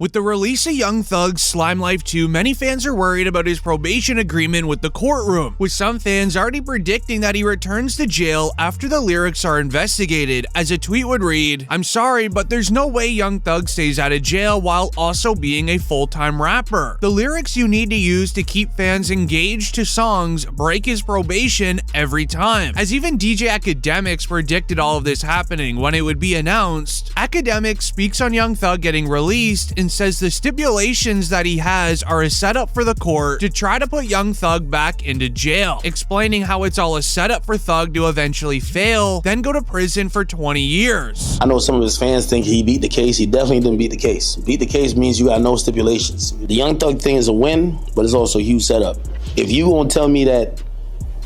With the release of Young Thug's Slime Life 2, many fans are worried about his probation agreement with the courtroom, with some fans already predicting that he returns to jail after the lyrics are investigated, as a tweet would read, "I'm sorry, but there's no way Young Thug stays out of jail while also being a full-time rapper. The lyrics you need to use to keep fans engaged to songs break his probation every time." As even DJ Academics predicted all of this happening when it would be announced, Academics speaks on Young Thug getting released and says the stipulations that he has are a setup for the court to try to put Young Thug back into jail, explaining how it's all a setup for Thug to eventually fail, then go to prison for 20 years. I know some of his fans think he beat the case. He definitely didn't beat the case. Beat the case means you got no stipulations. The Young Thug thing is a win, but it's also a huge setup. If you gonna tell me that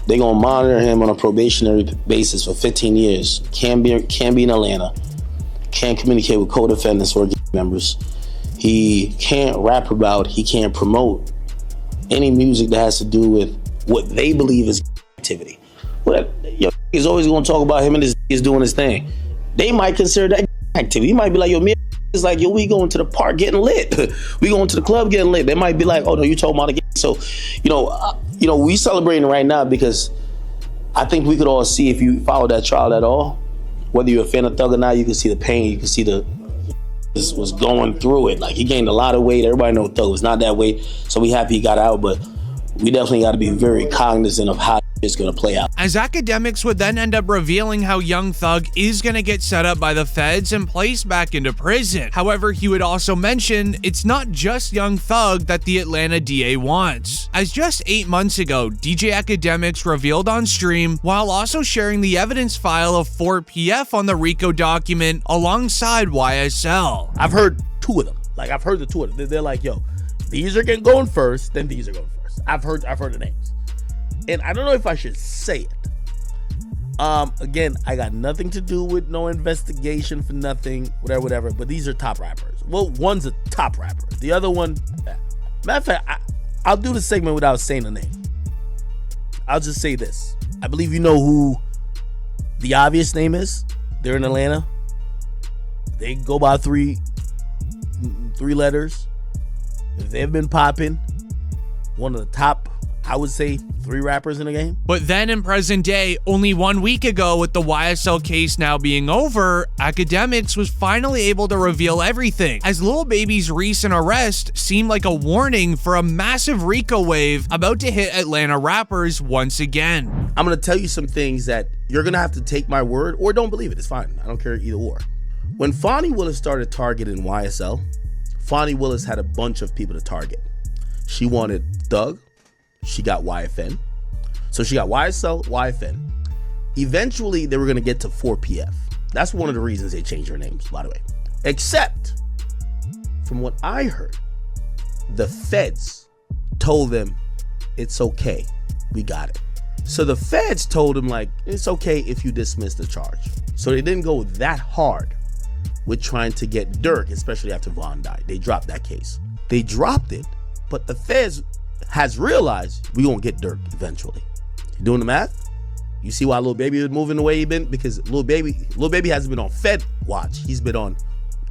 they're gonna monitor him on a probationary basis for 15 years, can't be in Atlanta, can't communicate with co-defendants or members, he can't rap about, he can't promote any music that has to do with what they believe is activity. Well, he's always gonna talk about him and his doing his thing. They might consider that activity. He might be like, yo, me is like, yo, we going to the park getting lit. We going to the club getting lit. They might be like, oh no, you talking about the game. So, we celebrating right now because I think we could all see, if you follow that trial at all, whether you're a fan of Thug or not, you can see the pain, you can see this was going through it. Like, he gained a lot of weight. Everybody knows Thug was not that weight, so we happy he got out, but we definitely got to be very cognizant of how it's going to play out. As Academics would then end up revealing how Young Thug is going to get set up by the feds and placed back into prison. However, he would also mention it's not just Young Thug that the Atlanta DA wants, as just 8 months ago, DJ Academics revealed on stream, while also sharing the evidence file of 4PF on the RICO document alongside YSL. I've heard two of them. Like, I've heard the two of them. They're like, yo, these are going first, then these are going first. I've heard the names. And I don't know if I should say it. Again, I got nothing to do with no investigation for nothing, whatever. But these are top rappers. Well, one's a top rapper. The other one, matter of fact, I'll do the segment without saying the name. I'll just say this. I believe you know who the obvious name is. They're in Atlanta. They go by three letters. They've been popping. One of the top, I would say, 3 rappers in the game. But then in present day, only 1 week ago, with the YSL case now being over, Academics was finally able to reveal everything, as Lil Baby's recent arrest seemed like a warning for a massive RICO wave about to hit Atlanta rappers once again. I'm gonna tell you some things that you're gonna have to take my word or don't believe it. It's fine. I don't care either or. When Fonnie Willis started targeting YSL, Fonnie Willis had a bunch of people to target. She wanted Thug. She got YFN. So she got YSL, YFN. Eventually, they were going to get to 4PF. That's one of the reasons they changed their names, by the way. Except, from what I heard, the feds told them, it's okay. We got it. So the feds told him, like, it's okay if you dismiss the charge. So they didn't go that hard with trying to get Dirk, especially after Vaughn died. They dropped that case. They dropped it, but the feds has realized we gonna get Dirk eventually. You doing the math? You see why Lil Baby was moving the way he been? Because Lil Baby hasn't been on Fed watch. He's been on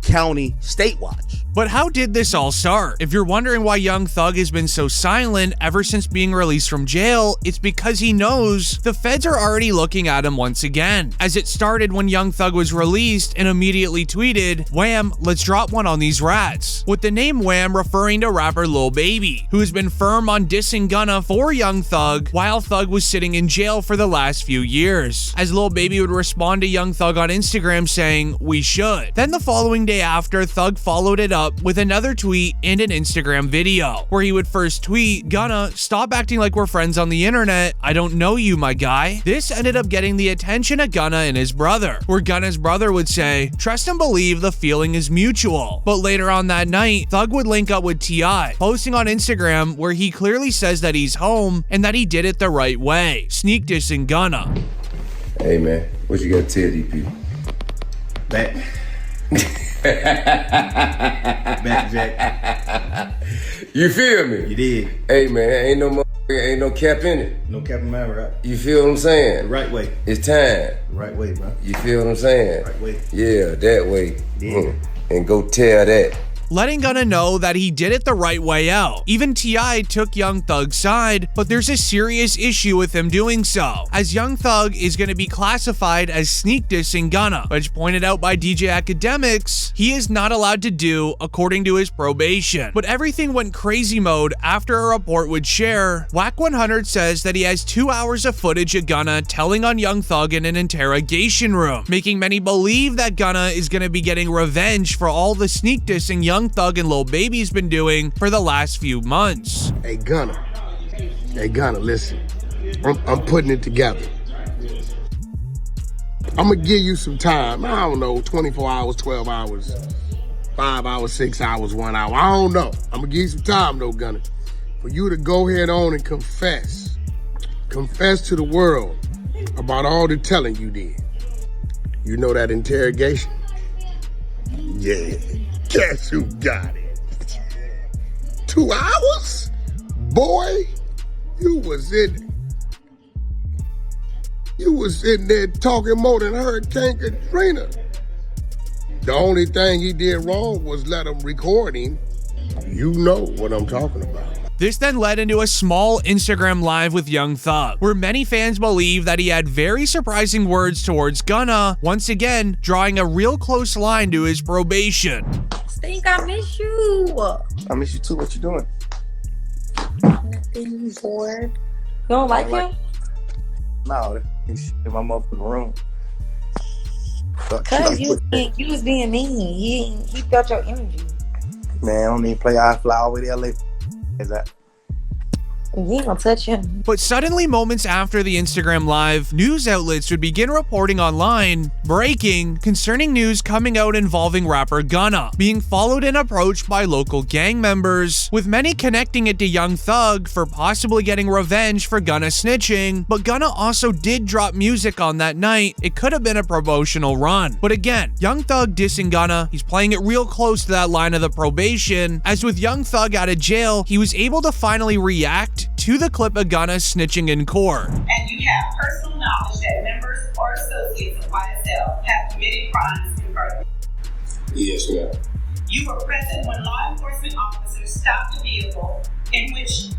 county, state watch. But how did this all start? If you're wondering why Young Thug has been so silent ever since being released from jail, it's because he knows the feds are already looking at him once again. As it started when Young Thug was released and immediately tweeted, "Wham, let's drop one on these rats," with the name Wham referring to rapper Lil Baby, who has been firm on dissing Gunna for Young Thug while Thug was sitting in jail for the last few years. As Lil Baby would respond to Young Thug on Instagram saying, "We should." Then the following day after, Thug followed it up with another tweet and an Instagram video, where he would first tweet, "Gunna, stop acting like we're friends on the internet. I don't know you, my guy." This ended up getting the attention of Gunna and his brother, where Gunna's brother would say, "Trust and believe the feeling is mutual." But later on that night, Thug would link up with T.I., posting on Instagram where he clearly says that he's home and that he did it the right way, sneak dissing Gunna. Hey man, what you gotta tell these people? Back. Back, Jack. You feel me? You did. Hey man, ain't no cap in it. No cap in my rap. You feel what I'm saying? The right way. It's time. The right way, bro. You feel what I'm saying? Right way. Yeah, that way. Yeah. And go tell that. letting Gunna know that he did it the right way out. Even T.I. took Young Thug's side, but there's a serious issue with him doing so, as Young Thug is going to be classified as sneak dissing Gunna, which pointed out by DJ Academics, he is not allowed to do according to his probation. But everything went crazy mode after a report would share. Whack 100 says that he has 2 hours of footage of Gunna telling on Young Thug in an interrogation room, making many believe that Gunna is going to be getting revenge for all the sneak dissing Young Thug and Lil Baby's been doing for the last few months. Hey Gunna, listen, I'm putting it together. I'm gonna give you some time. I don't know, 24 hours, 12 hours, 5 hours, 6 hours, 1 hour. I don't know. I'm gonna give you some time though, Gunna, for you to go ahead on and confess. Confess to the world about all the telling you did. You know that interrogation? Yeah, guess who got it? 2 hours? Boy, you was in there talking more than Hurricane Katrina. The only thing he did wrong was let him record him. You know what I'm talking about. This then led into a small Instagram live with Young Thug, where many fans believe that he had very surprising words towards Gunna, once again drawing a real close line to his probation. Stink, I miss you. I miss you too. What you doing? Nothing, bored. You don't like him? No, he's in my motherfucking room. Cause you was being mean. He felt your energy. Man, I don't even play. I fly all the way to LA. Is that? You ain't gonna touch him. But suddenly, moments after the Instagram live, news outlets would begin reporting online, breaking, concerning news coming out involving rapper Gunna being followed and approached by local gang members, with many connecting it to Young Thug for possibly getting revenge for Gunna snitching. But Gunna also did drop music on that night. It could have been a promotional run. But again, Young Thug dissing Gunna, he's playing it real close to that line of the probation, as with Young Thug out of jail, he was able to finally react to the clip of Gunna snitching in court. And you have personal knowledge that members or associates of YSL have committed crimes in furtherance. Yes, ma'am. You were present when law enforcement officers stopped the vehicle in which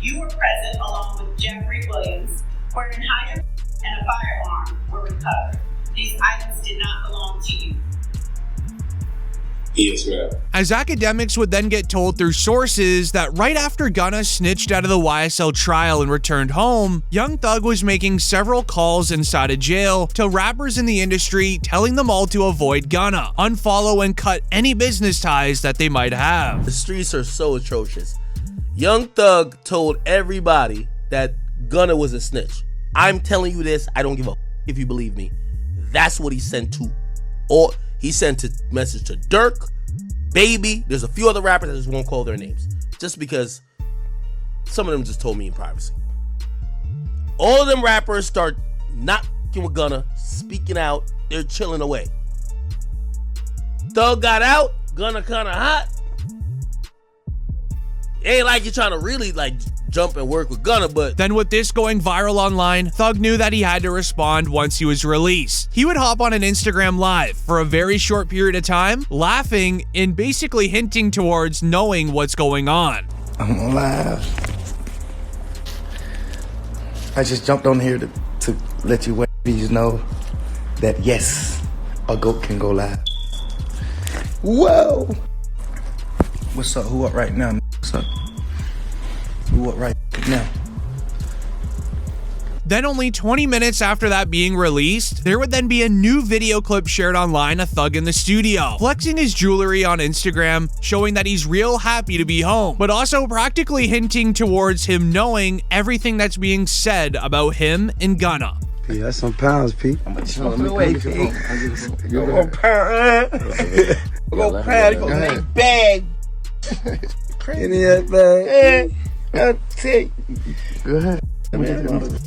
you were present along with Jeffrey Williams, wherein hydrant and a firearm were recovered. These items did not belong to you. Yes, ma'am. As Academics would then get told through sources that right after Gunna snitched out of the YSL trial and returned home, Young Thug was making several calls inside of jail to rappers in the industry, telling them all to avoid Gunna, unfollow and cut any business ties that they might have. The streets are so atrocious. Young Thug told everybody that Gunna was a snitch. I'm telling you this, I don't give a if you believe me. That's what he sent to all. He sent a message to Dirk, Baby. There's a few other rappers I just won't call their names, just because some of them just told me in privacy. All of them rappers start not fucking with Gunna, speaking out. They're chilling away. Thug got out. Gunna kind of hot. It ain't like you're trying to really like jump and work with Gunna, but then with this going viral online, Thug knew that he had to respond once he was released. He would hop on an Instagram live for a very short period of time, laughing and basically hinting towards knowing what's going on. I'm on live. I just jumped on here to let you ladies know that yes, a goat can go live. Whoa! What's up? Who up right now? What's up? Who up right now? Then only 20 minutes after that being released, there would then be a new video clip shared online of Thug in the studio, flexing his jewelry on Instagram, showing that he's real happy to be home, but also practically hinting towards him knowing everything that's being said about him and Gunna. P, that's some pounds, P. I'm gonna show them away, P. Go pound. Go pound. Go make bag. Any of that bag. Go ahead.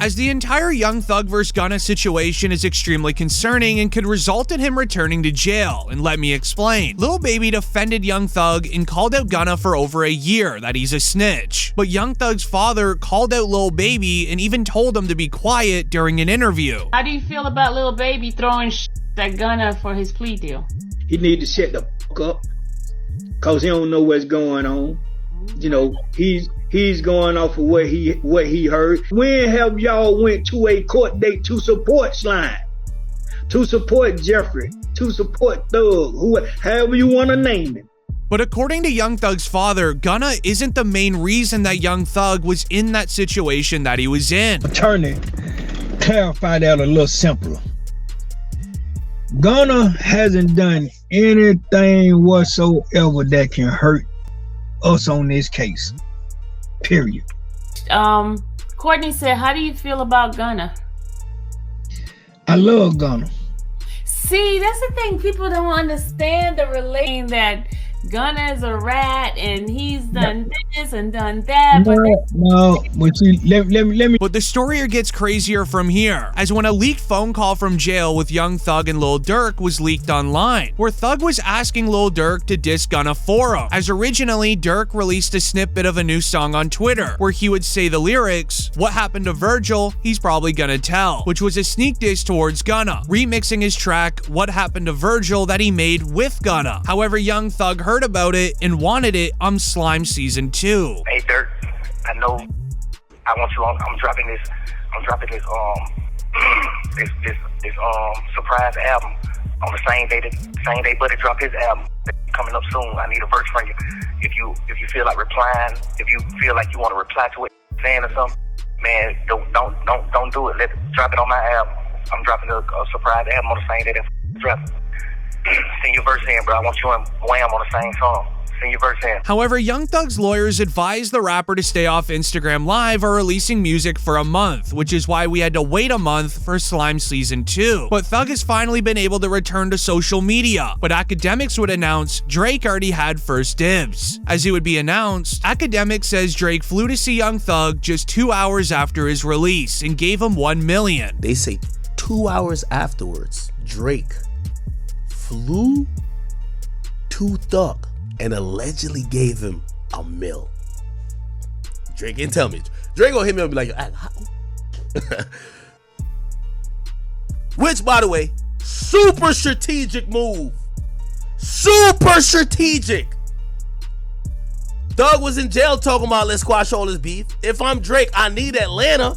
As the entire Young Thug vs. Gunna situation is extremely concerning and could result in him returning to jail, and let me explain. Lil Baby defended Young Thug and called out Gunna for over a year that he's a snitch, but Young Thug's father called out Lil Baby and even told him to be quiet during an interview. How do you feel about Lil Baby throwing at Gunna for his plea deal? He need to shut the fuck up. cause he don't know what's going on. You know, he's going off of what he heard. When have y'all went to a court date to support Slime, to support Jeffrey, to support Thug, however you want to name him? But according to Young Thug's father, Gunna isn't the main reason that Young Thug was in that situation that he was in. Attorney, clarify that a little simpler. Gunna hasn't done anything whatsoever that can hurt us on this case. Period. Courtney said, how do you feel about Gunna? I love Gunna. See, that's the thing. People don't understand the relation that Gunna is a rat and he's done this and done that. But see, let me. But the story gets crazier from here, as when a leaked phone call from jail with Young Thug and Lil Durk was leaked online, where Thug was asking Lil Durk to diss Gunna for him, as originally Durk released a snippet of a new song on Twitter, where he would say the lyrics, "What happened to Virgil, he's probably gonna tell," which was a sneak diss towards Gunna, remixing his track What Happened to Virgil that he made with Gunna. However, Young Thug heard about it and wanted it on Slime Season 2. Hey Dirk, I know I want you on. I'm dropping this this surprise album on the same day Buddy dropped his album. Coming up soon. I need a verse from you. If you feel like replying, if you feel like you want to reply to it, saying or something, man, don't do it. Drop it on my album. I'm dropping a surprise album on the same day that dropped. Send your verse in, bro. I want you and Wham on the same song. Send your verse in. However, Young Thug's lawyers advised the rapper to stay off Instagram Live or releasing music for a month, which is why we had to wait a month for Slime Season 2. But Thug has finally been able to return to social media. But academics would announce Drake already had first dibs. As it would be announced, Academic says Drake flew to see Young Thug just 2 hours after his release and gave him $1 million. They say 2 hours afterwards, Drake flew to Thug and allegedly gave him $1 million. Drake didn't tell me. Drake gonna hit me up and be like, which, by the way, super strategic move. Super strategic. Thug was in jail talking about let's squash all this beef. If I'm Drake, I need Atlanta.